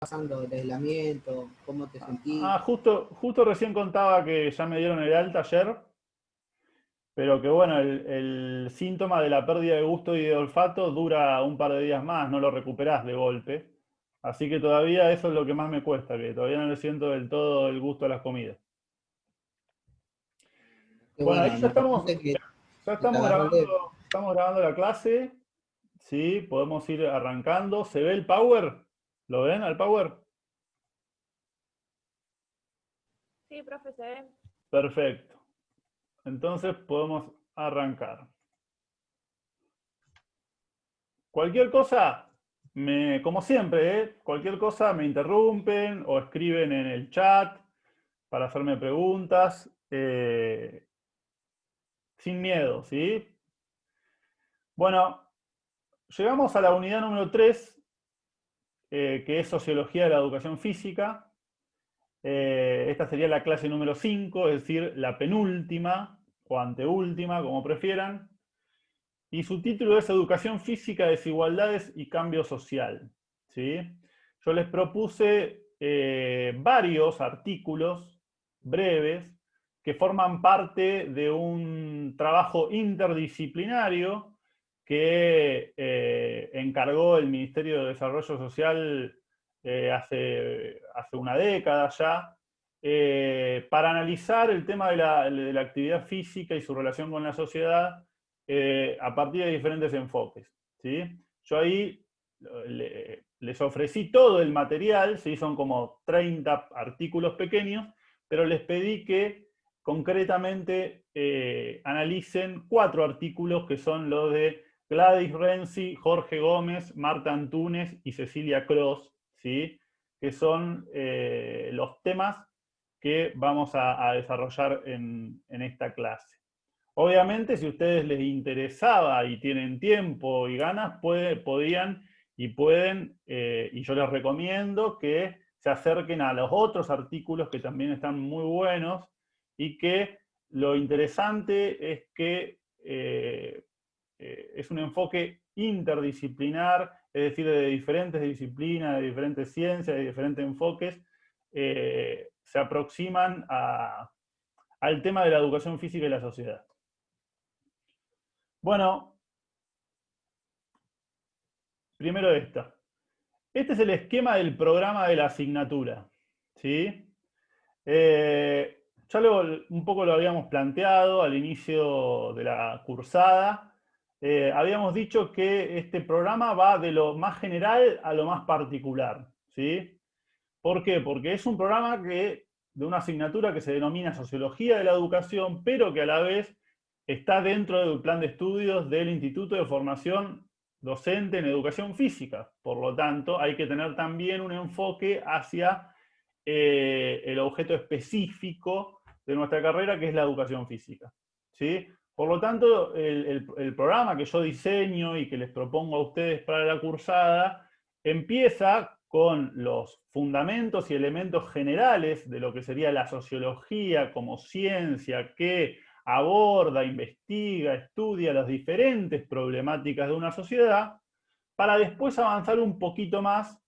pasando el aislamiento? ¿Cómo te sentís? Justo recién contaba que ya me dieron el alta ayer, pero que bueno, el síntoma de la pérdida de gusto y de olfato dura un par de días más, no lo recuperás de golpe. Así que todavía eso es lo que más me cuesta, que todavía no le siento del todo el gusto a las comidas. Que Bueno, ahí bueno, lo importante es ya que te agarró leve. estamos grabando la clase. Sí, podemos ir arrancando. ¿Se ve el power? ¿Lo ven al power? Sí, profe, se ve. Perfecto. Entonces podemos arrancar. Cualquier cosa, como siempre, cualquier cosa me interrumpen o escriben en el chat para hacerme preguntas. Sin miedo, ¿sí? Bueno, llegamos a la unidad número 3, que es Sociología de la Educación Física. Esta sería la clase número 5, es decir, la penúltima o anteúltima, como prefieran. Y su título es Educación Física, Desigualdades y Cambio Social. ¿Sí? Yo les propuse varios artículos breves que forman parte de un trabajo interdisciplinario que encargó el Ministerio de Desarrollo Social hace una década ya, para analizar el tema de la actividad física y su relación con la sociedad a partir de diferentes enfoques. ¿Sí? Yo ahí les ofrecí todo el material, ¿sí? Son como 30 artículos pequeños, pero les pedí que concretamente analicen 4 artículos que son los de Gladys Renzi, Jorge Gómez, Marta Antúnez y Cecilia Cross, ¿sí? Que son los temas que vamos a desarrollar en esta clase. Obviamente, si a ustedes les interesaba y tienen tiempo y ganas, podían y pueden, y yo les recomiendo que se acerquen a los otros artículos que también están muy buenos y que lo interesante es que es un enfoque interdisciplinar, es decir, de diferentes disciplinas, de diferentes ciencias, de diferentes enfoques, se aproximan al tema de la educación física y la sociedad. Bueno, primero esta. Este es el esquema del programa de la asignatura. ¿Sí? Ya un poco lo habíamos planteado al inicio de la cursada. Habíamos dicho que este programa va de lo más general a lo más particular. ¿Sí? ¿Por qué? Porque es un programa de una asignatura que se denomina Sociología de la Educación, pero que a la vez está dentro del plan de estudios del Instituto de Formación Docente en Educación Física. Por lo tanto, hay que tener también un enfoque hacia el objeto específico de nuestra carrera, que es la educación física. ¿Sí? Por lo tanto, el programa que yo diseño y que les propongo a ustedes para la cursada empieza con los fundamentos y elementos generales de lo que sería la sociología como ciencia que aborda, investiga, estudia las diferentes problemáticas de una sociedad, para después avanzar un poquito más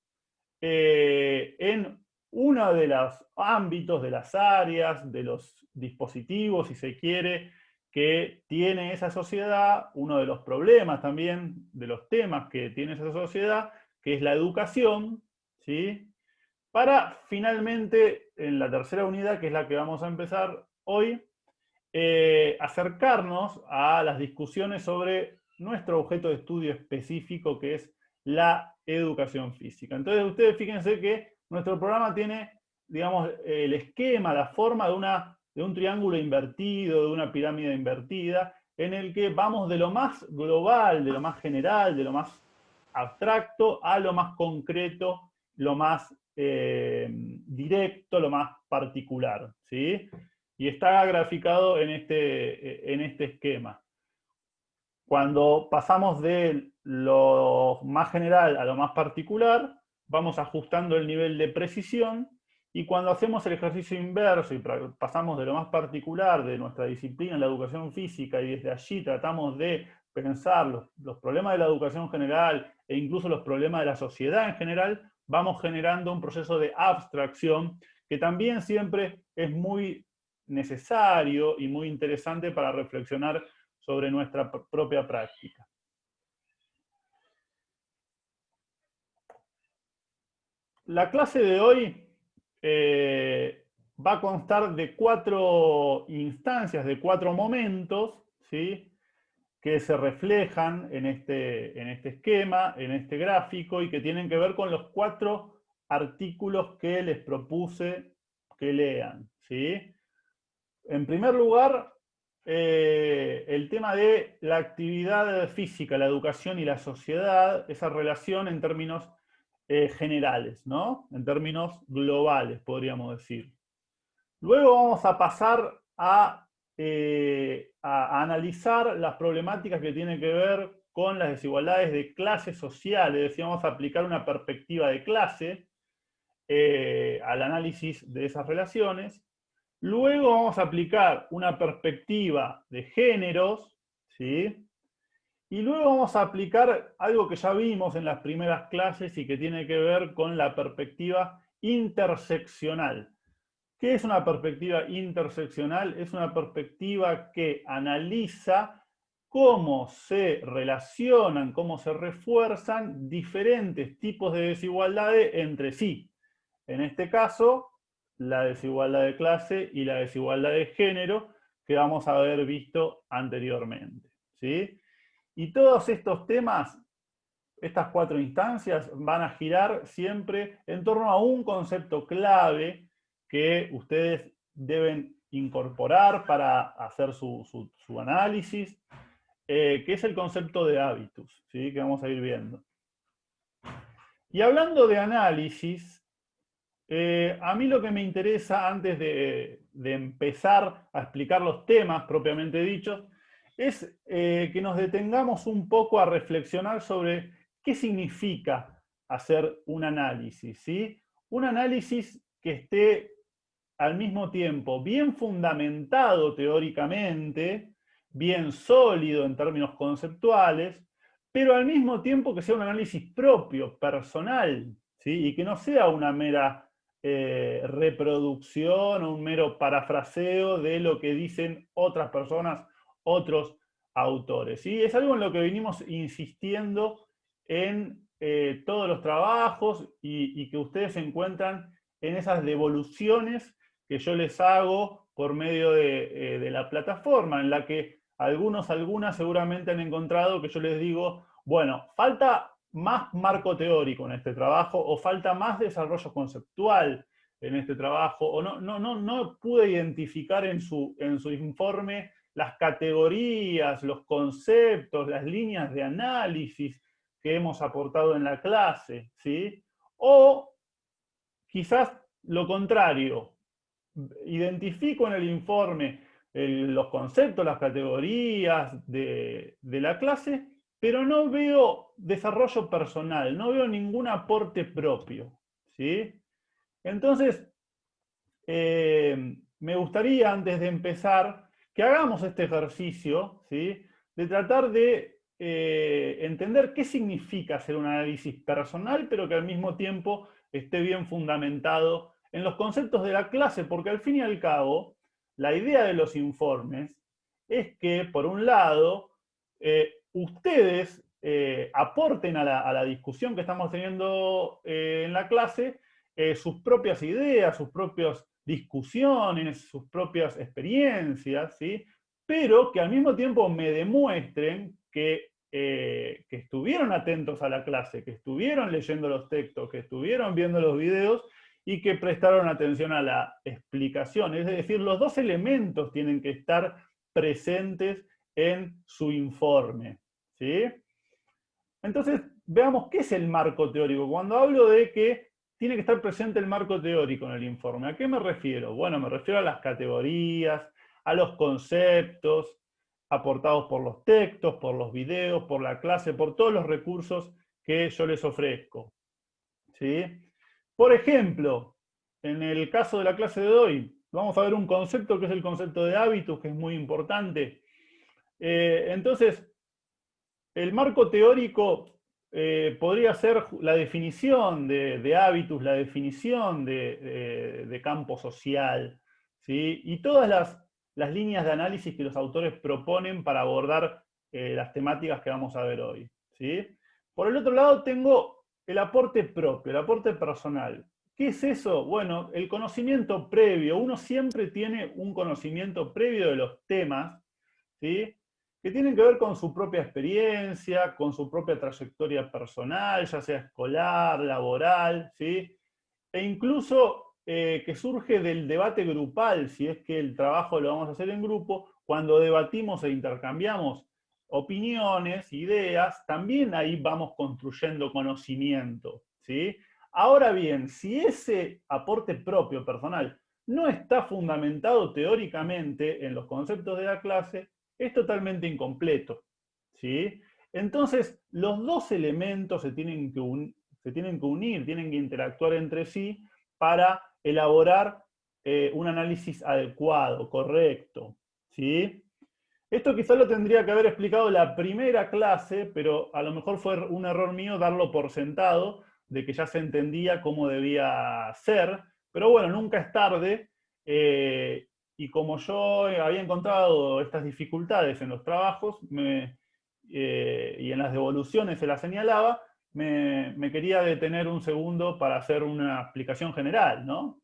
en uno de los ámbitos, de las áreas, de los dispositivos, si se quiere, que tiene esa sociedad, uno de los problemas también, de los temas que tiene esa sociedad, que es la educación, ¿sí? Para finalmente, en la tercera unidad, que es la que vamos a empezar hoy, acercarnos a las discusiones sobre nuestro objeto de estudio específico, que es la educación física. Entonces, ustedes fíjense que nuestro programa tiene, digamos, el esquema, la forma de un triángulo invertido, de una pirámide invertida, en el que vamos de lo más global, de lo más general, de lo más abstracto, a lo más concreto, lo más directo, lo más particular, ¿sí? Y está graficado en este esquema. Cuando pasamos de lo más general a lo más particular, vamos ajustando el nivel de precisión, y cuando hacemos el ejercicio inverso y pasamos de lo más particular de nuestra disciplina, la educación física, y desde allí tratamos de pensar los problemas de la educación general e incluso los problemas de la sociedad en general, vamos generando un proceso de abstracción que también siempre es muy necesario y muy interesante para reflexionar sobre nuestra propia práctica. La clase de hoy va a constar de 4 instancias, de 4 momentos, ¿sí?, que se reflejan en este esquema, en este gráfico, y que tienen que ver con los 4 artículos que les propuse que lean, ¿sí? En primer lugar, el tema de la actividad física, la educación y la sociedad, esa relación en términos generales, ¿no? En términos globales, podríamos decir. Luego vamos a pasar a analizar las problemáticas que tienen que ver con las desigualdades de clases sociales, es decir, vamos a aplicar una perspectiva de clase al análisis de esas relaciones. Luego vamos a aplicar una perspectiva de géneros, ¿sí? Y luego vamos a aplicar algo que ya vimos en las primeras clases y que tiene que ver con la perspectiva interseccional. ¿Qué es una perspectiva interseccional? Es una perspectiva que analiza cómo se relacionan, cómo se refuerzan diferentes tipos de desigualdades entre sí. En este caso, la desigualdad de clase y la desigualdad de género que vamos a haber visto anteriormente, ¿sí? Y todos estos temas, estas 4 instancias, van a girar siempre en torno a un concepto clave que ustedes deben incorporar para hacer su análisis, que es el concepto de hábitus, ¿sí?, que vamos a ir viendo. Y hablando de análisis, a mí lo que me interesa, antes de empezar a explicar los temas propiamente dichos, es que nos detengamos un poco a reflexionar sobre qué significa hacer un análisis, ¿sí? Un análisis que esté al mismo tiempo bien fundamentado teóricamente, bien sólido en términos conceptuales, pero al mismo tiempo que sea un análisis propio, personal, ¿sí? Y que no sea una mera reproducción o un mero parafraseo de lo que dicen otras personas, otros autores, ¿sí? Es algo en lo que venimos insistiendo en todos los trabajos y que ustedes encuentran en esas devoluciones que yo les hago por medio de la plataforma, en la que algunas seguramente han encontrado que yo les digo, bueno, falta más marco teórico en este trabajo, o falta más desarrollo conceptual en este trabajo, o no pude identificar en su informe las categorías, los conceptos, las líneas de análisis que hemos aportado en la clase, ¿sí? O quizás lo contrario, identifico en el informe los conceptos, las categorías de la clase, pero no veo desarrollo personal, no veo ningún aporte propio, ¿sí? Entonces, me gustaría, antes de empezar, que hagamos este ejercicio, ¿sí?, de tratar de entender qué significa hacer un análisis personal, pero que al mismo tiempo esté bien fundamentado en los conceptos de la clase, porque al fin y al cabo, la idea de los informes es que, por un lado, ustedes aporten a la discusión que estamos teniendo en la clase sus propias ideas, sus propias discusiones, sus propias experiencias, ¿sí?, pero que al mismo tiempo me demuestren que estuvieron atentos a la clase, que estuvieron leyendo los textos, que estuvieron viendo los videos y que prestaron atención a la explicación. Es decir, los 2 elementos tienen que estar presentes en su informe, ¿sí? Entonces, veamos qué es el marco teórico. Cuando hablo de que tiene que estar presente el marco teórico en el informe, ¿a qué me refiero? Bueno, me refiero a las categorías, a los conceptos aportados por los textos, por los videos, por la clase, por todos los recursos que yo les ofrezco, ¿sí? Por ejemplo, en el caso de la clase de hoy, vamos a ver un concepto que es el concepto de hábitos, que es muy importante. Entonces, el marco teórico podría ser la definición de hábitus, la definición de campo social, ¿sí? Y todas las líneas de análisis que los autores proponen para abordar las temáticas que vamos a ver hoy, ¿sí? Por el otro lado tengo el aporte propio, el aporte personal. ¿Qué es eso? Bueno, el conocimiento previo. Uno siempre tiene un conocimiento previo de los temas, ¿sí? Que tienen que ver con su propia experiencia, con su propia trayectoria personal, ya sea escolar, laboral, ¿sí? E incluso que surge del debate grupal, si es que el trabajo lo vamos a hacer en grupo, cuando debatimos e intercambiamos opiniones, ideas, también ahí vamos construyendo conocimiento, ¿sí? Ahora bien, si ese aporte propio, personal, no está fundamentado teóricamente en los conceptos de la clase, es totalmente incompleto, ¿sí? Entonces, los dos elementos se tienen que unir, tienen que interactuar entre sí para elaborar un análisis adecuado, correcto, ¿sí? Esto quizás lo tendría que haber explicado la primera clase, pero a lo mejor fue un error mío darlo por sentado, de que ya se entendía cómo debía ser, pero bueno, nunca es tarde, y como yo había encontrado estas dificultades en los trabajos y en las devoluciones se las señalaba, me quería detener un segundo para hacer una explicación general, ¿no?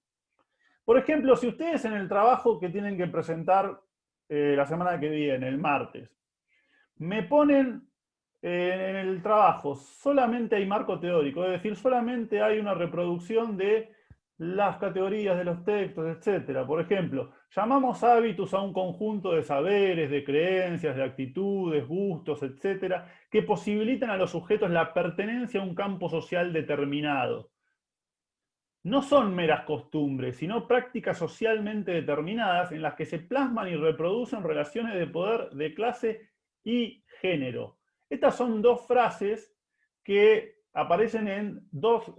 Por ejemplo, si ustedes en el trabajo que tienen que presentar la semana que viene, el martes, me ponen en el trabajo, solamente hay marco teórico, es decir, solamente hay una reproducción de las categorías de los textos, etc. Por ejemplo, llamamos hábitos a un conjunto de saberes, de creencias, de actitudes, gustos, etc., que posibilitan a los sujetos la pertenencia a un campo social determinado. No son meras costumbres, sino prácticas socialmente determinadas en las que se plasman y reproducen relaciones de poder de clase y género. Estas son dos frases que aparecen en dos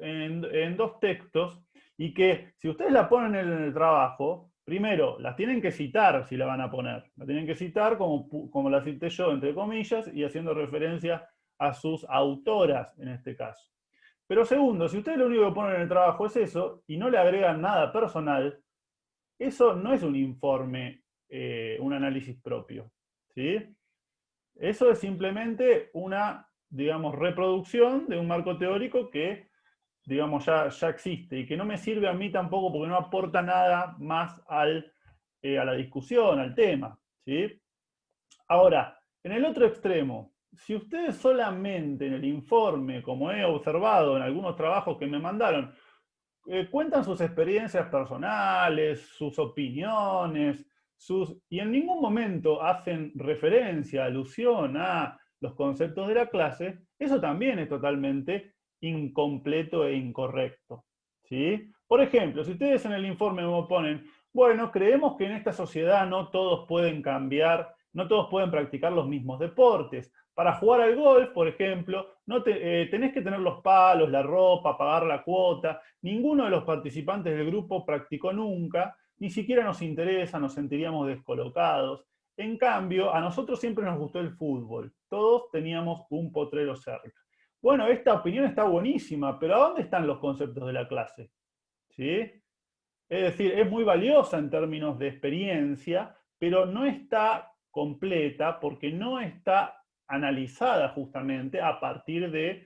textos y que si ustedes la ponen en el trabajo, primero, las tienen que citar si la van a poner. La tienen que citar como la cité yo, entre comillas, y haciendo referencia a sus autoras en este caso. Pero segundo, si ustedes lo único que ponen en el trabajo es eso y no le agregan nada personal, eso no es un informe, un análisis propio, ¿sí? Eso es simplemente una, digamos, reproducción de un marco teórico que, digamos, ya existe y que no me sirve a mí tampoco porque no aporta nada más a la discusión, al tema, ¿sí? Ahora, en el otro extremo, si ustedes solamente en el informe, como he observado en algunos trabajos que me mandaron, cuentan sus experiencias personales, sus opiniones, y en ningún momento hacen referencia, alusión a los conceptos de la clase, eso también es totalmente incompleto e incorrecto, ¿sí? Por ejemplo, si ustedes en el informe me ponen, bueno, creemos que en esta sociedad no todos pueden cambiar, no todos pueden practicar los mismos deportes. Para jugar al golf, por ejemplo, tenés que tener los palos, la ropa, pagar la cuota. Ninguno de los participantes del grupo practicó nunca, ni siquiera nos interesa, nos sentiríamos descolocados. En cambio, a nosotros siempre nos gustó el fútbol. Todos teníamos un potrero cerca. Bueno, esta opinión está buenísima, pero ¿a dónde están los conceptos de la clase? ¿Sí? Es decir, es muy valiosa en términos de experiencia, pero no está completa porque no está analizada justamente a partir de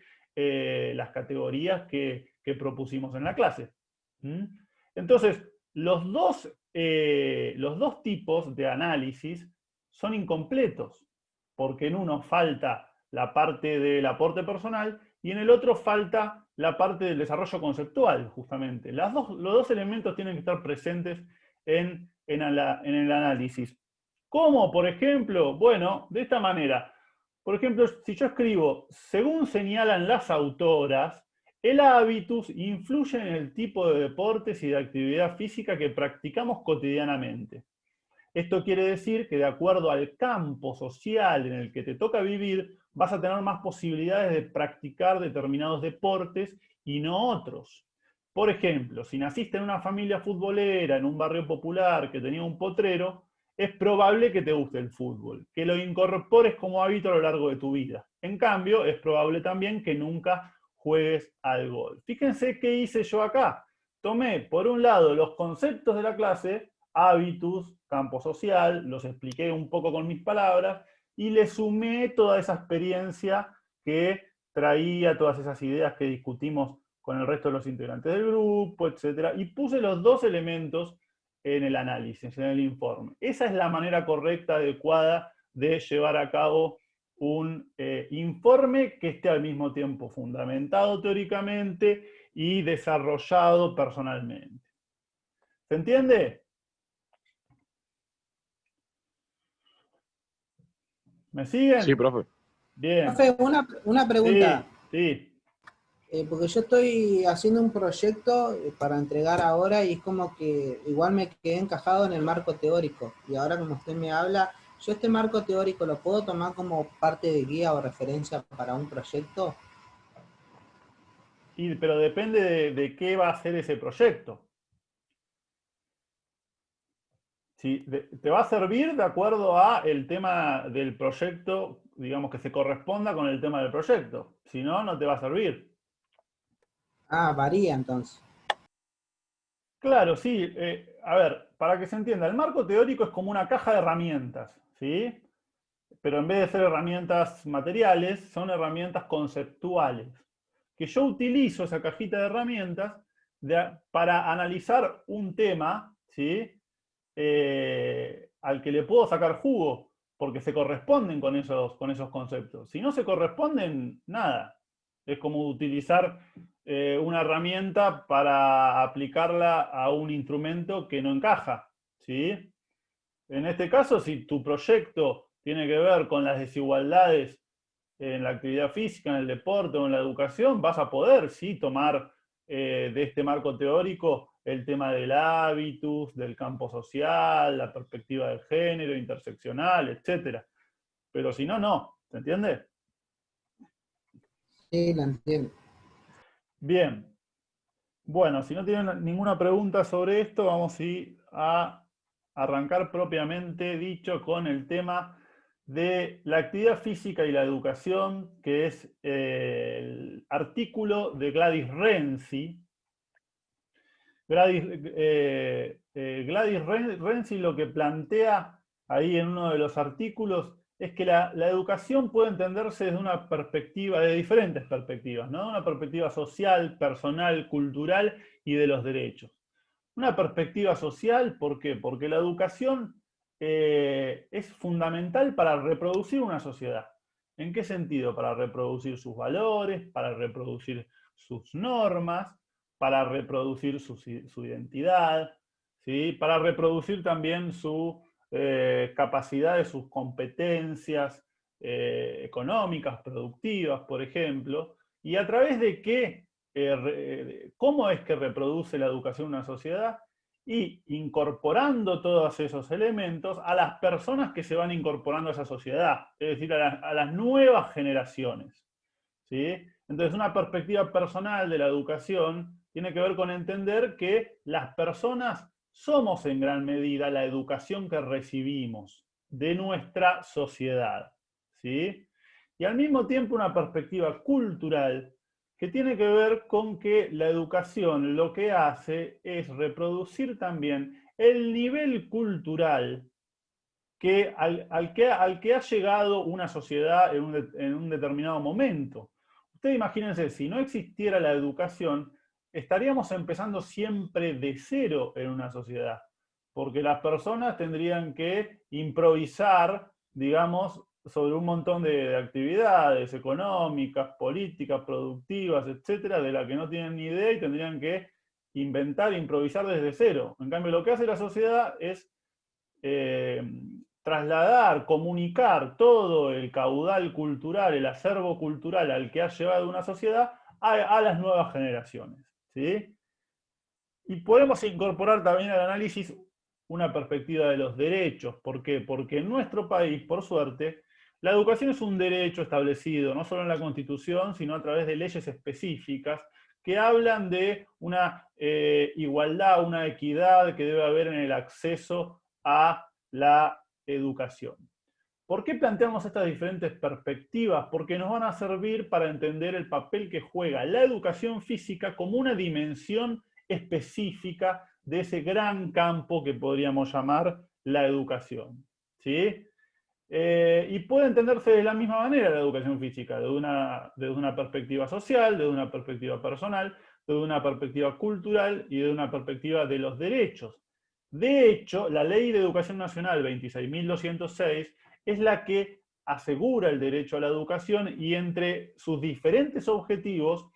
las categorías que propusimos en la clase. ¿Mm? Entonces, los dos tipos de análisis son incompletos, porque en uno falta la parte del aporte personal y en el otro falta la parte del desarrollo conceptual, justamente. Los dos elementos tienen que estar presentes en el análisis. ¿Cómo, por ejemplo? Bueno, de esta manera. Por ejemplo, si yo escribo, según señalan las autoras, el hábitus influye en el tipo de deportes y de actividad física que practicamos cotidianamente. Esto quiere decir que de acuerdo al campo social en el que te toca vivir, vas a tener más posibilidades de practicar determinados deportes y no otros. Por ejemplo, si naciste en una familia futbolera, en un barrio popular que tenía un potrero, es probable que te guste el fútbol, que lo incorpores como hábito a lo largo de tu vida. En cambio, es probable también que nunca juegues al golf. Fíjense qué hice yo acá. Tomé, por un lado, los conceptos de la clase, hábitus, campo social, los expliqué un poco con mis palabras, y le sumé toda esa experiencia que traía, todas esas ideas que discutimos con el resto de los integrantes del grupo, etc. Y puse los dos elementos en el análisis, en el informe. Esa es la manera correcta, adecuada de llevar a cabo un informe que esté al mismo tiempo fundamentado teóricamente y desarrollado personalmente. ¿Se entiende? ¿Me siguen? Sí, profe. Bien. Profe, una pregunta. Sí. Porque yo estoy haciendo un proyecto para entregar ahora y es como que igual me quedé encajado en el marco teórico. Y ahora como usted me habla, yo este marco teórico lo puedo tomar como parte de guía o referencia para un proyecto. Pero depende de qué va a ser ese proyecto. Si te va a servir de acuerdo a el tema del proyecto, digamos que se corresponda con el tema del proyecto. Si no, no te va a servir. Ah, varía entonces. Claro, sí. A ver, para que se entienda, el marco teórico es como una caja de herramientas, ¿sí? Pero en vez de ser herramientas materiales, son herramientas conceptuales. Que yo utilizo esa cajita de herramientas para analizar un tema, ¿sí? Al que le puedo sacar jugo, porque se corresponden con esos conceptos. Si no se corresponden, nada. Es como utilizar una herramienta para aplicarla a un instrumento que no encaja, ¿sí? En este caso, si tu proyecto tiene que ver con las desigualdades en la actividad física, en el deporte o en la educación, vas a poder, sí, tomar de este marco teórico el tema del hábitus, del campo social, la perspectiva del género, interseccional, etc. Pero si no, no. ¿Se entiende? Sí, la entiendo. Bien. Bueno, si no tienen ninguna pregunta sobre esto, vamos a arrancar propiamente dicho con el tema de la actividad física y la educación, que es el artículo de Gladys Renzi. Gladys Renzi lo que plantea ahí en uno de los artículos es que la educación puede entenderse desde una perspectiva, de diferentes perspectivas, ¿no? Una perspectiva social, personal, cultural y de los derechos. Una perspectiva social, ¿por qué? Porque la educación es fundamental para reproducir una sociedad. ¿En qué sentido? Para reproducir sus valores, para reproducir sus normas, para reproducir su identidad, ¿sí? Para reproducir también su capacidades, sus competencias económicas, productivas, por ejemplo, y a través de qué, cómo es que reproduce la educación una sociedad, y incorporando todos esos elementos a las personas que se van incorporando a esa sociedad, es decir, a las nuevas generaciones, ¿sí? Entonces, una perspectiva personal de la educación tiene que ver con entender que las personas somos en gran medida la educación que recibimos de nuestra sociedad, ¿sí? Y al mismo tiempo una perspectiva cultural que tiene que ver con que la educación lo que hace es reproducir también el nivel cultural al que ha llegado una sociedad en un determinado momento. Ustedes imagínense, si no existiera la educación, estaríamos empezando siempre de cero en una sociedad, porque las personas tendrían que improvisar, digamos, sobre un montón de actividades económicas, políticas, productivas, etcétera, de las que no tienen ni idea y tendrían que inventar, improvisar desde cero. En cambio, lo que hace la sociedad es trasladar, comunicar todo el caudal cultural, el acervo cultural al que ha llevado una sociedad a las nuevas generaciones, ¿sí? Y podemos incorporar también al análisis una perspectiva de los derechos. ¿Por qué? Porque en nuestro país, por suerte, la educación es un derecho establecido, no solo en la Constitución, sino a través de leyes específicas que hablan de una igualdad, una equidad que debe haber en el acceso a la educación. ¿Por qué planteamos estas diferentes perspectivas? Porque nos van a servir para entender el papel que juega la educación física como una dimensión específica de ese gran campo que podríamos llamar la educación, ¿sí? Y puede entenderse de la misma manera la educación física, desde una perspectiva social, desde una perspectiva personal, desde una perspectiva cultural y desde una perspectiva de los derechos. De hecho, la Ley de Educación Nacional 26.206 es la que asegura el derecho a la educación y entre sus diferentes objetivos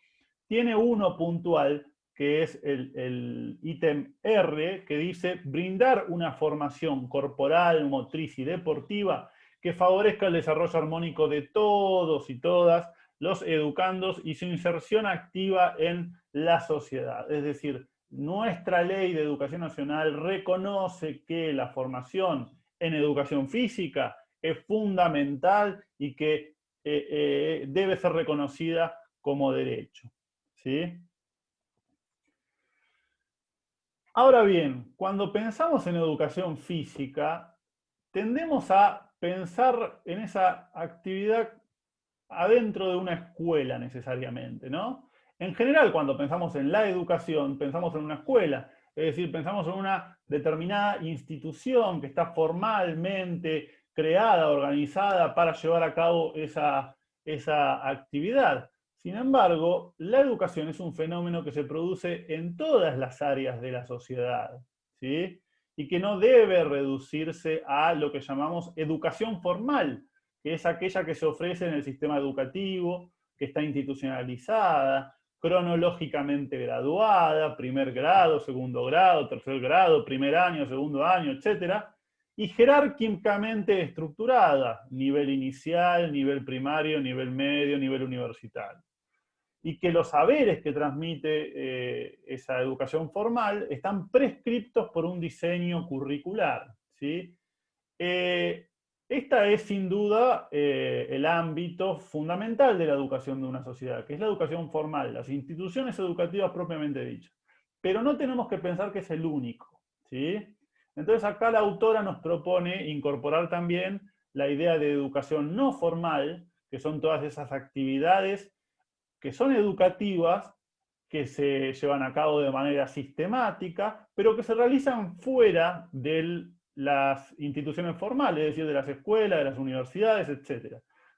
tiene uno puntual que es el ítem R, que dice brindar una formación corporal, motriz y deportiva que favorezca el desarrollo armónico de todos y todas los educandos y su inserción activa en la sociedad. Es decir, nuestra ley de educación nacional reconoce que la formación en educación física es fundamental y que debe ser reconocida como derecho, ¿sí? Ahora bien, cuando pensamos en educación física, tendemos a pensar en esa actividad adentro de una escuela necesariamente, ¿no? En general, cuando pensamos en la educación, pensamos en una escuela, es decir, pensamos en una determinada institución que está formalmente creada, organizada para llevar a cabo esa actividad. Sin embargo, la educación es un fenómeno que se produce en todas las áreas de la sociedad, ¿sí? Y que no debe reducirse a lo que llamamos educación formal, que es aquella que se ofrece en el sistema educativo, que está institucionalizada, cronológicamente graduada, primer grado, segundo grado, tercer grado, primer año, segundo año, etc. Y jerárquicamente estructurada, nivel inicial, nivel primario, nivel medio, nivel universitario. Y que los saberes que transmite esa educación formal están prescriptos por un diseño curricular, ¿sí? Esta es sin duda el ámbito fundamental de la educación de una sociedad, que es la educación formal, las instituciones educativas propiamente dichas. Pero no tenemos que pensar que es el único, ¿sí? Entonces acá la autora nos propone incorporar también la idea de educación no formal, que son todas esas actividades que son educativas, que se llevan a cabo de manera sistemática, pero que se realizan fuera de las instituciones formales, es decir, de las escuelas, de las universidades, etc.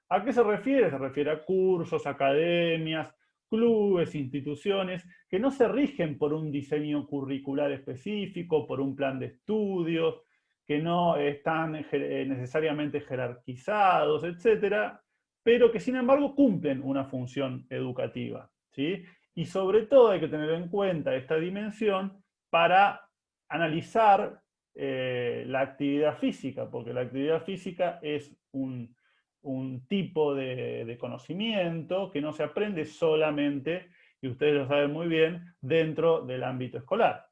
¿A qué se refiere? Se refiere a cursos, academias, clubes, instituciones, que no se rigen por un diseño curricular específico, por un plan de estudios, que no están necesariamente jerarquizados, etc., pero que sin embargo cumplen una función educativa, ¿sí? Y sobre todo hay que tener en cuenta esta dimensión para analizar la actividad física, porque la actividad física es un tipo de conocimiento que no se aprende solamente, y ustedes lo saben muy bien, dentro del ámbito escolar.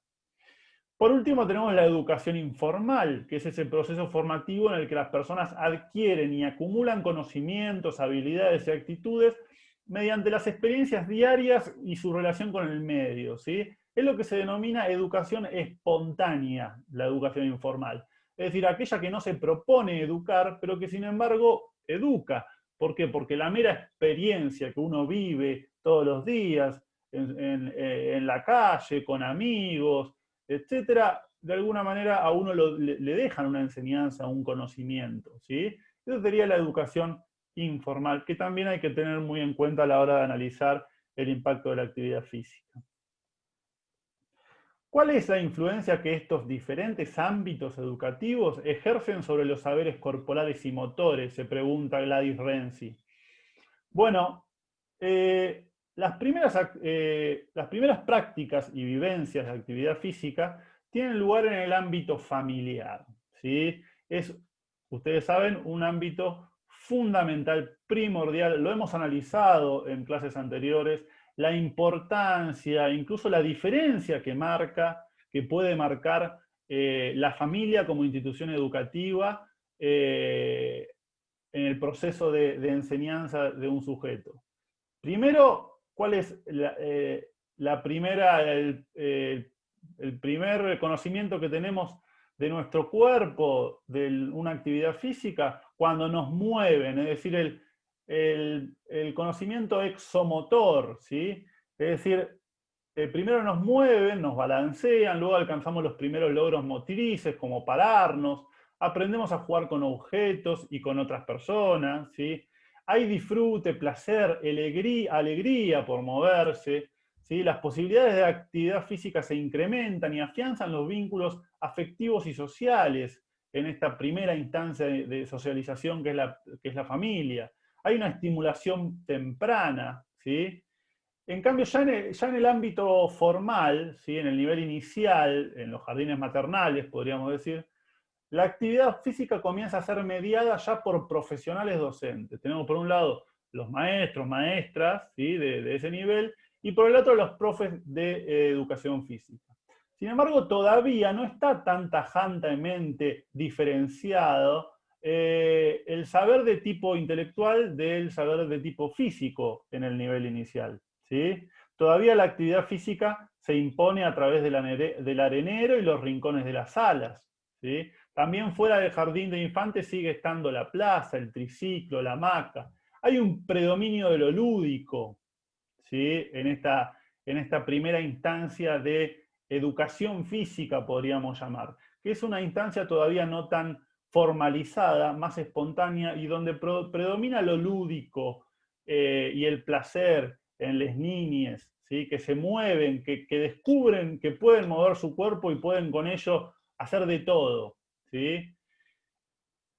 Por último, tenemos la educación informal, que es ese proceso formativo en el que las personas adquieren y acumulan conocimientos, habilidades y actitudes mediante las experiencias diarias y su relación con el medio, ¿sí? Es lo que se denomina educación espontánea, la educación informal. Es decir, aquella que no se propone educar, pero que sin embargo educa. ¿Por qué? Porque la mera experiencia que uno vive todos los días en la calle, con amigos, etcétera, de alguna manera a uno le dejan una enseñanza, un conocimiento, ¿sí? Eso sería la educación informal, que también hay que tener muy en cuenta a la hora de analizar el impacto de la actividad física. ¿Cuál es la influencia que estos diferentes ámbitos educativos ejercen sobre los saberes corporales y motores? Se pregunta Gladys Renzi. Bueno, las primeras prácticas y vivencias de actividad física tienen lugar en el ámbito familiar, ¿sí? Es, ustedes saben, un ámbito fundamental, primordial, lo hemos analizado en clases anteriores, la importancia, incluso la diferencia que puede marcar la familia como institución educativa en el proceso de enseñanza de un sujeto. Primero, ¿cuál es el primer conocimiento que tenemos de nuestro cuerpo, de una actividad física, cuando nos mueven, es decir, el conocimiento exomotor, ¿sí? Es decir, primero nos mueven, nos balancean, luego alcanzamos los primeros logros motrices, como pararnos, aprendemos a jugar con objetos y con otras personas, ¿sí? Hay disfrute, placer, alegría por moverse, ¿sí? Las posibilidades de actividad física se incrementan y afianzan los vínculos afectivos y sociales en esta primera instancia de socialización que es la familia. Hay una estimulación temprana, ¿sí? En cambio, ya en el ámbito formal, ¿sí? En el nivel inicial, en los jardines maternales, podríamos decir, la actividad física comienza a ser mediada ya por profesionales docentes. Tenemos por un lado los maestros, maestras, ¿sí? de ese nivel, y por el otro los profes de educación física. Sin embargo, todavía no está tan tajantemente diferenciado el saber de tipo intelectual del saber de tipo físico en el nivel inicial, ¿sí? Todavía la actividad física se impone a través del arenero y los rincones de las salas, ¿sí? También fuera del jardín de infantes sigue estando la plaza, el triciclo, la hamaca. Hay un predominio de lo lúdico, ¿sí? En esta primera instancia de educación física, podríamos llamar, que es una instancia todavía no tan formalizada, más espontánea, y donde predomina lo lúdico y el placer en las niñas, ¿sí? Que se mueven, que descubren que pueden mover su cuerpo y pueden con ello hacer de todo, ¿sí?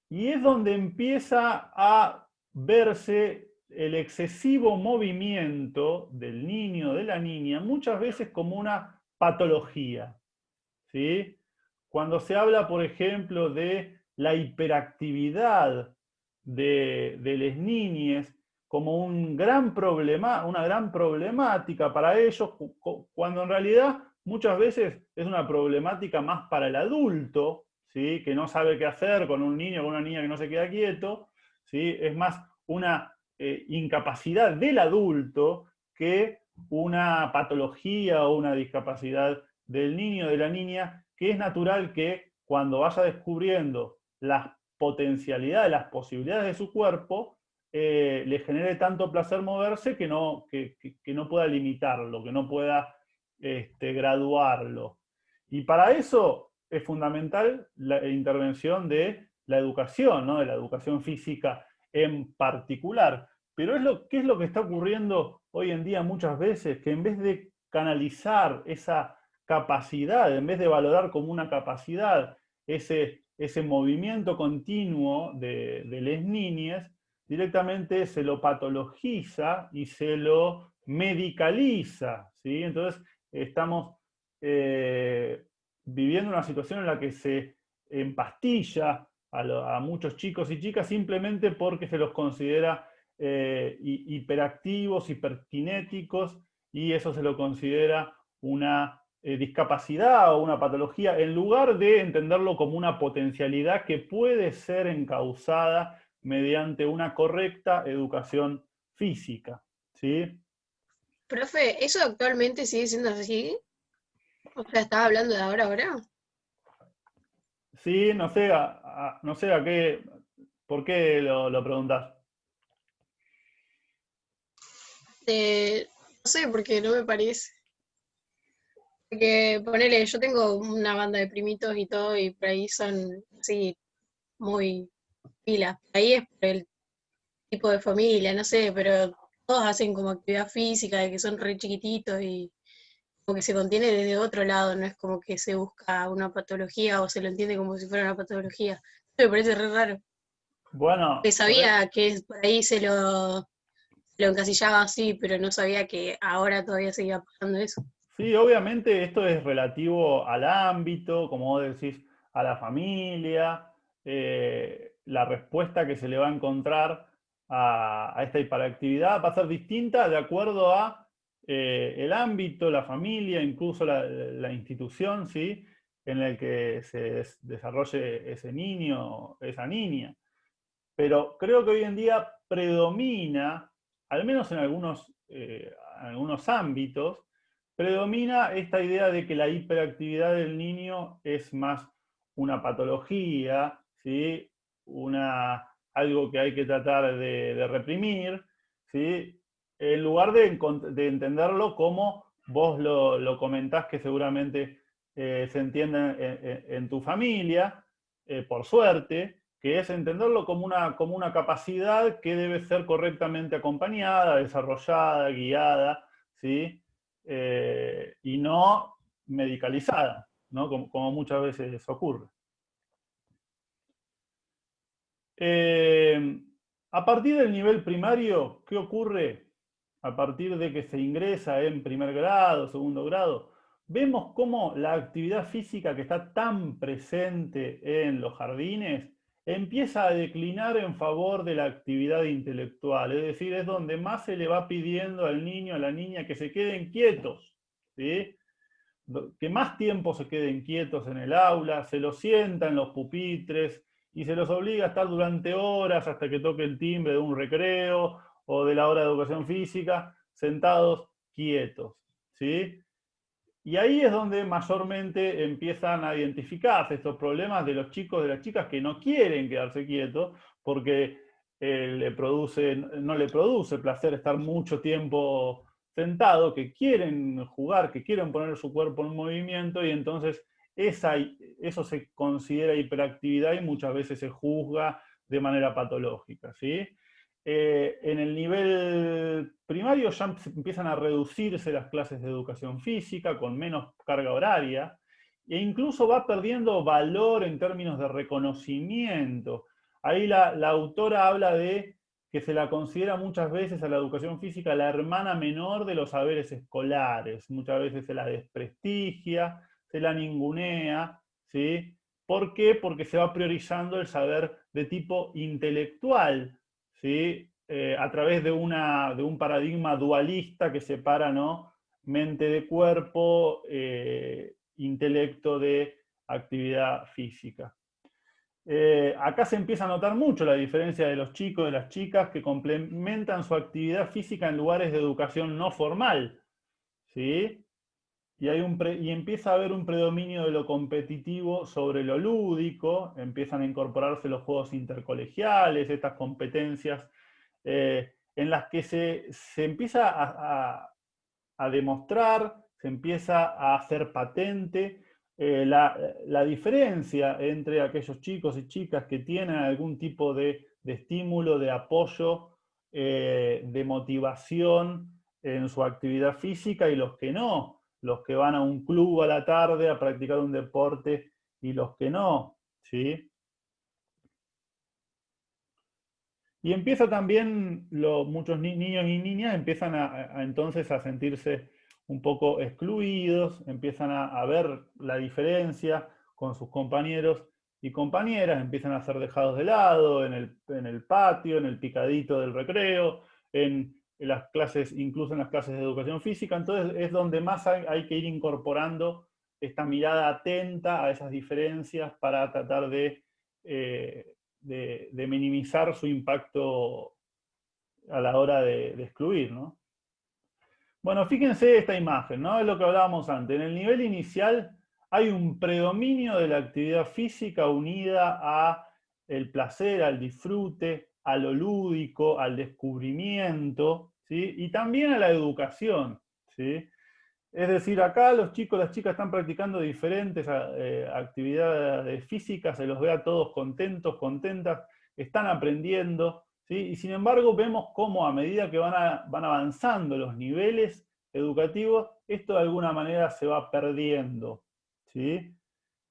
Y es donde empieza a verse el excesivo movimiento del niño o de la niña, muchas veces como una patología, ¿sí? Cuando se habla, por ejemplo, de la hiperactividad de las niñas como una gran problemática para ellos, cuando en realidad muchas veces es una problemática más para el adulto, ¿sí? Que no sabe qué hacer con un niño o con una niña que no se queda quieto, ¿sí? Es más una incapacidad del adulto que una patología o una discapacidad del niño o de la niña, que es natural que cuando vaya descubriendo las potencialidades, las posibilidades de su cuerpo, le genere tanto placer moverse que no pueda limitarlo, que no pueda graduarlo. Y para eso es fundamental la intervención de la educación, ¿no? De la educación física en particular. Pero ¿qué es lo que está ocurriendo hoy en día muchas veces? Que en vez de canalizar esa capacidad, en vez de valorar como una capacidad ese movimiento continuo de las niñas, directamente se lo patologiza y se lo medicaliza, ¿sí? Entonces estamos viviendo una situación en la que se empastilla a muchos chicos y chicas simplemente porque se los considera hiperactivos, hiperkinéticos, y eso se lo considera una discapacidad o una patología, en lugar de entenderlo como una potencialidad que puede ser encauzada mediante una correcta educación física, ¿sí? Profe, ¿eso actualmente sigue siendo así? O sea, ¿estaba hablando de ahora? Sí, no sé por qué lo preguntás. No sé, porque no me parece. Porque ponele, yo tengo una banda de primitos y todo, y por ahí son, sí, muy pilas. Ahí es por el tipo de familia, no sé, pero todos hacen como actividad física, de que son re chiquititos y como que se contiene desde otro lado, no es como que se busca una patología o se lo entiende como si fuera una patología. Me parece re raro. Que Bueno, sabía que por ahí lo encasillaba así, pero no sabía que ahora todavía seguía pasando eso. sí, obviamente esto es relativo al ámbito, como vos decís, a la familia, la respuesta que se le va a encontrar a esta hiperactividad va a ser distinta de acuerdo a el ámbito, la familia, incluso la institución, ¿sí? En el que se desarrolle ese niño, esa niña. Pero creo que hoy en día predomina, al menos en algunos ámbitos, predomina esta idea de que la hiperactividad del niño es más una patología, ¿sí? Algo que hay que tratar de reprimir, ¿sí? En lugar de entenderlo como vos lo comentás, que seguramente se entiende en tu familia, por suerte, que es entenderlo como una capacidad que debe ser correctamente acompañada, desarrollada, guiada, ¿sí? Y no medicalizada, ¿no? Como muchas veces ocurre. A partir del nivel primario, ¿qué ocurre? A partir de que se ingresa en primer grado, segundo grado, vemos cómo la actividad física que está tan presente en los jardines empieza a declinar en favor de la actividad intelectual. Es decir, es donde más se le va pidiendo al niño, a la niña, que se queden quietos, ¿sí? Que más tiempo se queden quietos en el aula, se los sienta en los pupitres y se los obliga a estar durante horas hasta que toque el timbre de un recreo o de la hora de educación física, sentados quietos, ¿sí? Y ahí es donde mayormente empiezan a identificarse estos problemas de los chicos, de las chicas que no quieren quedarse quietos porque no le produce placer estar mucho tiempo sentado, que quieren jugar, que quieren poner su cuerpo en movimiento, y entonces eso se considera hiperactividad y muchas veces se juzga de manera patológica, ¿sí? En el nivel primario ya empiezan a reducirse las clases de educación física con menos carga horaria e incluso va perdiendo valor en términos de reconocimiento. Ahí la autora habla de que se la considera muchas veces a la educación física la hermana menor de los saberes escolares. Muchas veces se la desprestigia, se la ningunea, ¿sí? ¿Por qué? Porque se va priorizando el saber de tipo intelectual, ¿sí? A través de un paradigma dualista que separa, ¿no?, mente de cuerpo, intelecto de actividad física. Acá se empieza a notar mucho la diferencia de los chicos y de las chicas que complementan su actividad física en lugares de educación no formal, ¿sí? Y empieza a haber un predominio de lo competitivo sobre lo lúdico, empiezan a incorporarse los juegos intercolegiales, estas competencias en las que se empieza a demostrar, se empieza a hacer patente la diferencia entre aquellos chicos y chicas que tienen algún tipo de estímulo, de apoyo, de motivación en su actividad física y los que no, los que van a un club a la tarde a practicar un deporte y los que no, ¿sí? Y empieza también, muchos niños y niñas empiezan entonces a sentirse un poco excluidos, empiezan a ver la diferencia con sus compañeros y compañeras, empiezan a ser dejados de lado en el patio, en el picadito del recreo, en las clases, incluso en las clases de educación física. Entonces es donde más hay que ir incorporando esta mirada atenta a esas diferencias para tratar de minimizar su impacto a la hora de excluir, ¿no? Bueno, fíjense esta imagen, ¿no? Es lo que hablábamos antes. En el nivel inicial hay un predominio de la actividad física unida a el placer, al disfrute, a lo lúdico, al descubrimiento, ¿sí? Y también a la educación, ¿sí? Es decir, acá los chicos, las chicas están practicando diferentes actividades físicas, se los ve a todos contentos, contentas, están aprendiendo, ¿sí? Y sin embargo vemos cómo a medida que van avanzando los niveles educativos, esto de alguna manera se va perdiendo, ¿sí?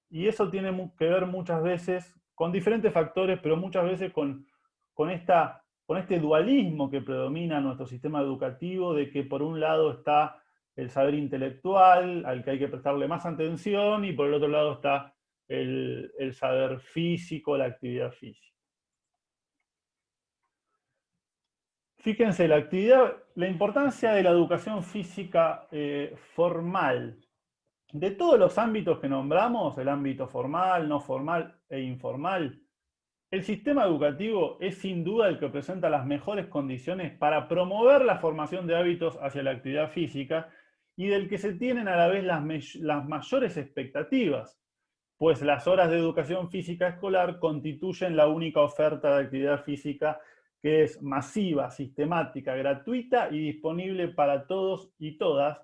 Y eso tiene que ver muchas veces con diferentes factores, pero muchas veces con este dualismo que predomina en nuestro sistema educativo, de que por un lado está el saber intelectual, al que hay que prestarle más atención, y por el otro lado está el saber físico, la actividad física. Fíjense, la importancia de la educación física formal. De todos los ámbitos que nombramos, el ámbito formal, no formal e informal, el sistema educativo es sin duda el que presenta las mejores condiciones para promover la formación de hábitos hacia la actividad física y del que se tienen a la vez las mayores expectativas. pues las horas de educación física escolar constituyen la única oferta de actividad física que es masiva, sistemática, gratuita y disponible para todos y todas,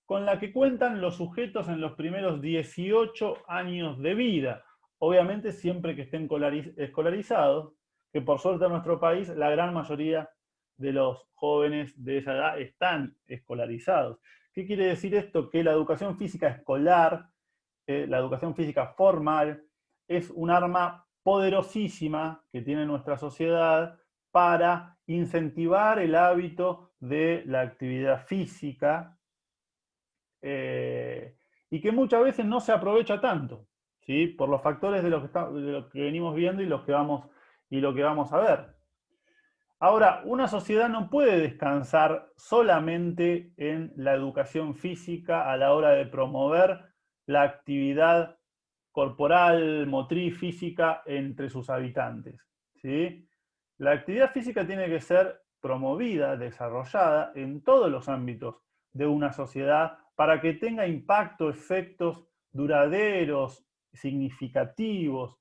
con la que cuentan los sujetos en los primeros 18 años de vida, obviamente siempre que estén escolarizados, que por suerte en nuestro país la gran mayoría de los jóvenes de esa edad están escolarizados. ¿Qué quiere decir esto? Que la educación física escolar, la educación física formal, es un arma poderosísima que tiene nuestra sociedad para incentivar el hábito de la actividad física y que muchas veces no se aprovecha tanto, ¿sí? Por los factores de lo que venimos viendo y lo que vamos a ver. Ahora, una sociedad no puede descansar solamente en la educación física a la hora de promover la actividad corporal, motriz, física entre sus habitantes, ¿sí? La actividad física tiene que ser promovida, desarrollada en todos los ámbitos de una sociedad para que tenga impacto, efectos duraderos, significativos.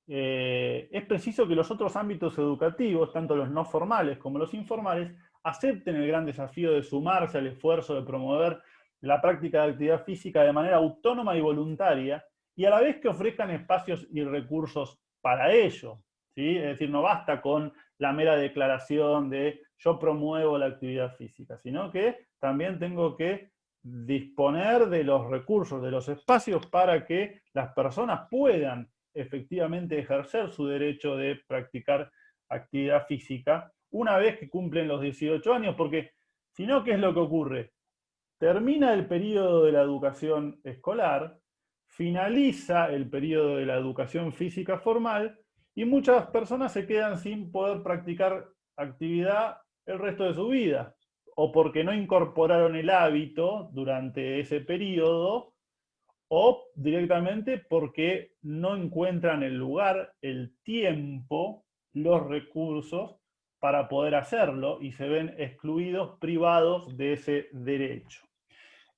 Es preciso que los otros ámbitos educativos, tanto los no formales como los informales, acepten el gran desafío de sumarse al esfuerzo de promover la práctica de actividad física de manera autónoma y voluntaria, y a la vez que ofrezcan espacios y recursos para ello, ¿sí? Es decir, no basta con la mera declaración de yo promuevo la actividad física, sino que también tengo que disponer de los recursos, de los espacios para que las personas puedan efectivamente ejercer su derecho de practicar actividad física una vez que cumplen los 18 años, porque si no, ¿qué es lo que ocurre? Termina el periodo de la educación escolar, finaliza el periodo de la educación física formal y muchas personas se quedan sin poder practicar actividad el resto de su vida, o porque no incorporaron el hábito durante ese periodo, o directamente porque no encuentran el lugar, el tiempo, los recursos para poder hacerlo y se ven excluidos, privados de ese derecho.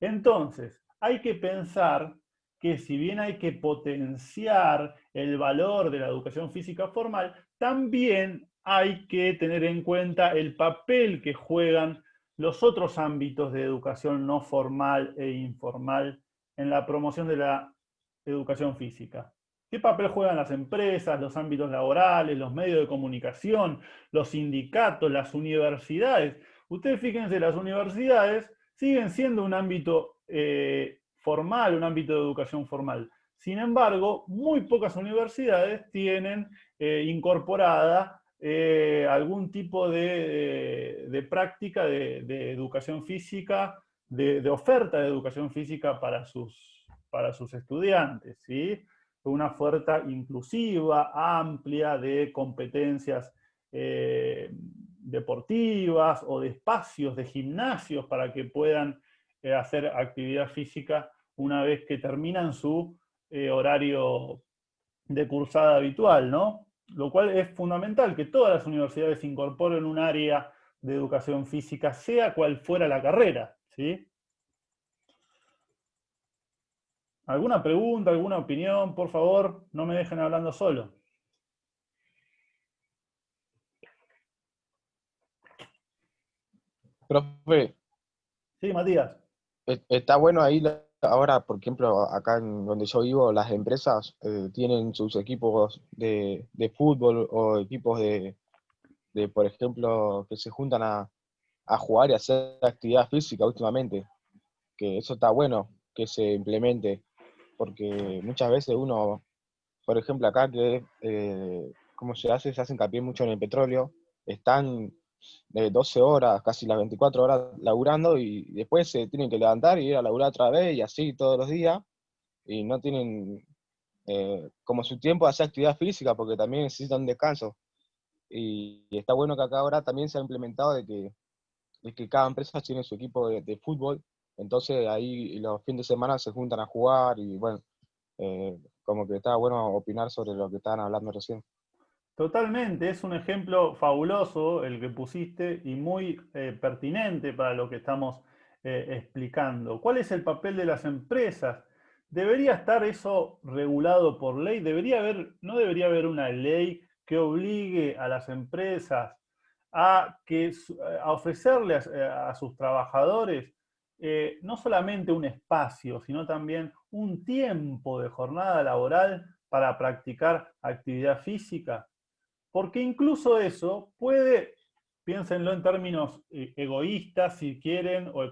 Entonces, hay que pensar que si bien hay que potenciar el valor de la educación física formal, también hay que tener en cuenta el papel que juegan los otros ámbitos de educación no formal e informal en la promoción de la educación física. ¿Qué papel juegan las empresas, los ámbitos laborales, los medios de comunicación, los sindicatos, las universidades? Ustedes fíjense, las universidades siguen siendo un ámbito formal, un ámbito de educación formal. Sin embargo, muy pocas universidades tienen incorporada algún tipo de práctica de educación física, de oferta de educación física para sus estudiantes, ¿sí? Una oferta inclusiva, amplia de competencias deportivas o de espacios, de gimnasios para que puedan hacer actividad física una vez que terminan su horario de cursada habitual, ¿no? Lo cual es fundamental que todas las universidades incorporen un área de educación física, sea cual fuera la carrera, ¿sí? ¿Alguna pregunta, alguna opinión? Por favor, no me dejen hablando solo. Profe, Sí, Matías. está bueno ahí ahora, por ejemplo, acá en donde yo vivo, las empresas tienen sus equipos de fútbol o equipos por ejemplo, que se juntan a jugar y hacer actividad física últimamente, que eso está bueno que se implemente, porque muchas veces uno, por ejemplo, acá que, ¿cómo se hace? Se hace hincapié mucho en el petróleo, están 12 horas, casi las 24 horas laburando y después se tienen que levantar y ir a laburar otra vez y así todos los días y no tienen como su tiempo de hacer actividad física porque también necesitan un descanso. Y está bueno que acá ahora también se ha implementado de que cada empresa tiene su equipo de fútbol, entonces ahí los fines de semana se juntan a jugar y bueno, como que está bueno opinar sobre lo que estaban hablando recién. Totalmente, es un ejemplo fabuloso el que pusiste y muy pertinente para lo que estamos explicando. ¿Cuál es el papel de las empresas ¿debería estar eso regulado por ley? ¿No debería haber una ley que obligue a las empresas a ofrecerle a sus trabajadores no solamente un espacio, sino también un tiempo de jornada laboral para practicar actividad física? Porque incluso eso puede, piénsenlo en términos egoístas, si quieren, o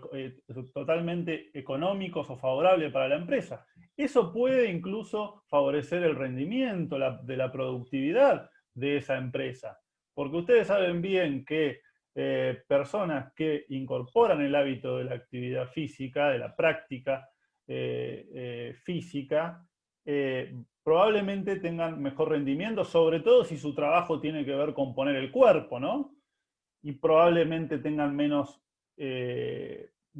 totalmente económicos o favorables para la empresa. Eso puede incluso favorecer el rendimiento de la productividad de esa empresa. Porque ustedes saben bien que personas que incorporan el hábito de la actividad física, de la práctica física, probablemente tengan mejor rendimiento, sobre todo si su trabajo tiene que ver con poner el cuerpo, ¿no? Y probablemente tengan menos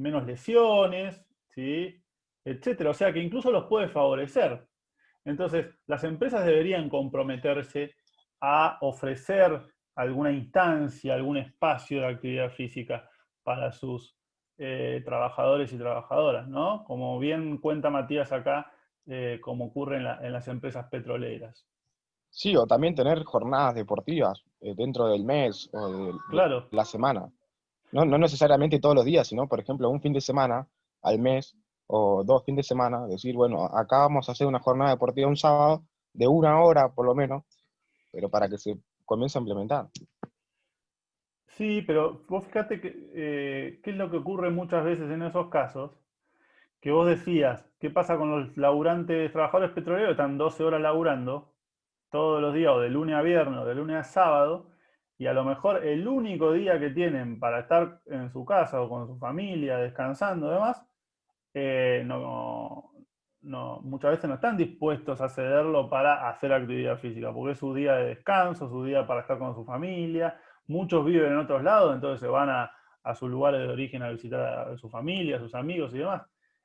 lesiones, ¿sí? Etcétera. O sea que incluso los puede favorecer. Entonces, las empresas deberían comprometerse a ofrecer alguna instancia, algún espacio de actividad física para sus trabajadores y trabajadoras, ¿no? Como bien cuenta Matías acá, como ocurre en las empresas petroleras. Sí, o también tener jornadas deportivas dentro del mes o de Claro, la semana. No, no necesariamente todos los días, sino, por ejemplo, un fin de semana al mes o 2 fines de semana, decir, bueno, acá vamos a hacer una jornada deportiva un sábado de 1 hora por lo menos, pero para que se comience a implementar. sí, pero vos fíjate qué es lo que ocurre muchas veces en esos casos, que vos decías, ¿qué pasa con los laburantes, trabajadores petroleros que están 12 horas laburando todos los días, o de lunes a viernes, o de lunes a sábado, y a lo mejor el único día que tienen para estar en su casa o con su familia, descansando y demás, muchas veces no están dispuestos a cederlo para hacer actividad física, porque es su día de descanso, su día para estar con su familia. Muchos viven en otros lados, entonces se van a sus lugares de origen a visitar a su familia, a sus amigos y demás.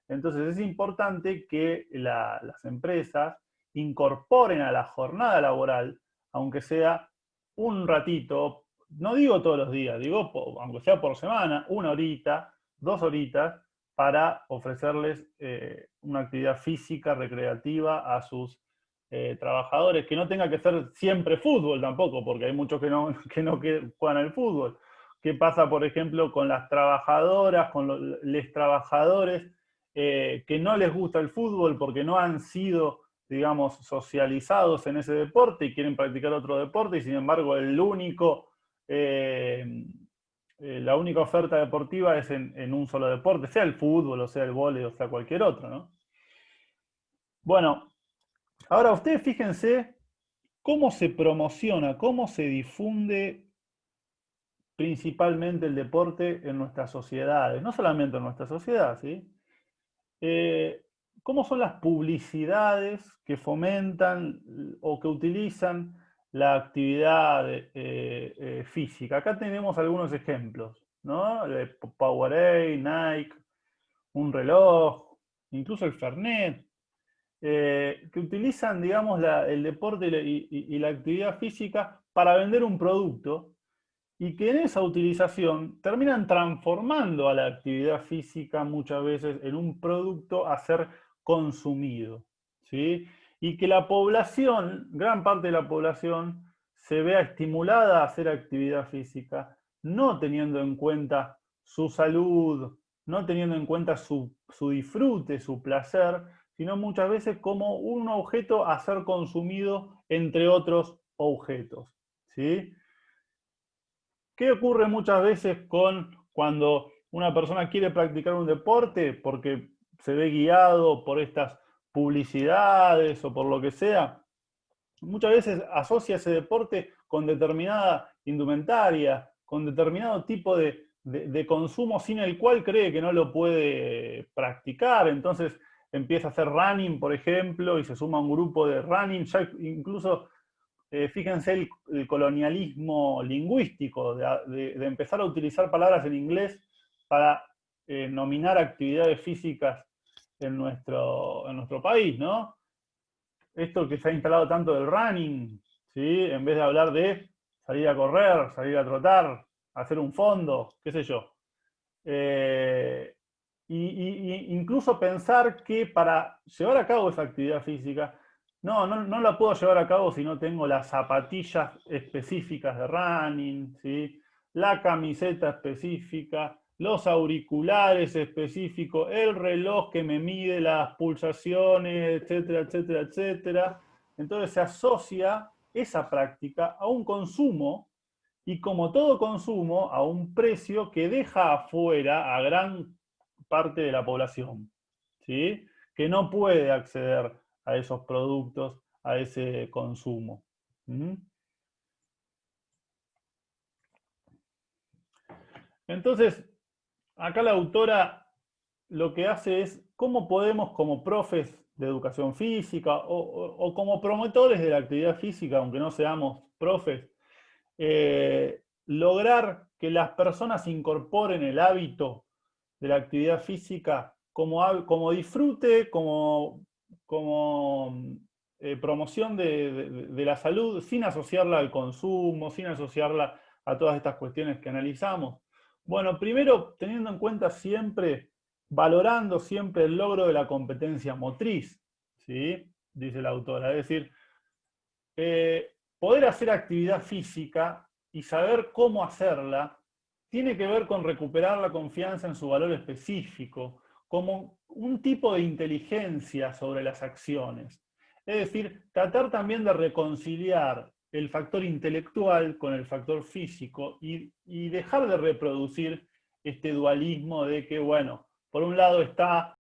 Entonces es importante que las empresas incorporen a la jornada laboral, aunque sea un ratito, no digo todos los días, digo aunque sea por semana, 1 horita, 2 horitas, para ofrecerles una actividad física, recreativa a sus trabajadores, que no tenga que ser siempre fútbol tampoco, porque hay muchos que juegan al fútbol. ¿Qué pasa, por ejemplo, con las trabajadoras, con los trabajadores que no les gusta el fútbol porque no han sido, digamos, socializados en ese deporte y quieren practicar otro deporte, y sin embargo la única oferta deportiva es en un solo deporte, sea el fútbol, o sea el vóley, o sea cualquier otro, ¿no? Bueno, ahora ustedes fíjense cómo se promociona, cómo se difunde principalmente el deporte en nuestras sociedades, no solamente en nuestra sociedad, ¿sí? ¿Cómo son las publicidades que fomentan o que utilizan la actividad física? Acá tenemos algunos ejemplos, ¿no? De Powerade, Nike, un reloj, incluso el Fernet, que utilizan, digamos, el deporte y la actividad física para vender un producto, y que en esa utilización terminan transformando a la actividad física muchas veces en un producto a ser consumido, ¿sí? Y que la población, gran parte de la población, se vea estimulada a hacer actividad física, no teniendo en cuenta su salud, no teniendo en cuenta su disfrute, su placer, sino muchas veces como un objeto a ser consumido entre otros objetos, ¿sí? ¿Qué ocurre muchas veces cuando una persona quiere practicar un deporte porque se ve guiado por estas publicidades o por lo que sea? Muchas veces asocia ese deporte con determinada indumentaria, con determinado tipo de consumo sin el cual cree que no lo puede practicar. Entonces empieza a hacer running, por ejemplo, y se suma a un grupo de running, ya incluso fíjense el colonialismo lingüístico, de empezar a utilizar palabras en inglés para nominar actividades físicas en nuestro país, ¿no? Esto que se ha instalado tanto del running, ¿sí? En vez de hablar de salir a correr, salir a trotar, hacer un fondo, qué sé yo. incluso pensar que para llevar a cabo esa actividad física, no la puedo llevar a cabo si no tengo las zapatillas específicas de running, ¿sí? La camiseta específica, los auriculares específicos, el reloj que me mide las pulsaciones, etcétera, etcétera, etcétera. Entonces se asocia esa práctica a un consumo y, como todo consumo, a un precio que deja afuera a gran parte de la población, ¿sí? Que no puede acceder a esos productos, a ese consumo. ¿Mm? Entonces, acá la autora lo que hace es cómo podemos, como profes de educación física o como promotores de la actividad física, aunque no seamos profes, lograr que las personas incorporen el hábito de la actividad física como disfrute, como promoción de la salud, sin asociarla al consumo, sin asociarla a todas estas cuestiones que analizamos. Bueno, primero, teniendo en cuenta siempre, valorando siempre el logro de la competencia motriz, ¿sí? Dice la autora. Es decir, poder hacer actividad física y saber cómo hacerla tiene que ver con recuperar la confianza en su valor específico, como un tipo de inteligencia sobre las acciones. Es decir, tratar también de reconciliar el factor intelectual con el factor físico y dejar de reproducir este dualismo de que, bueno, por un lado está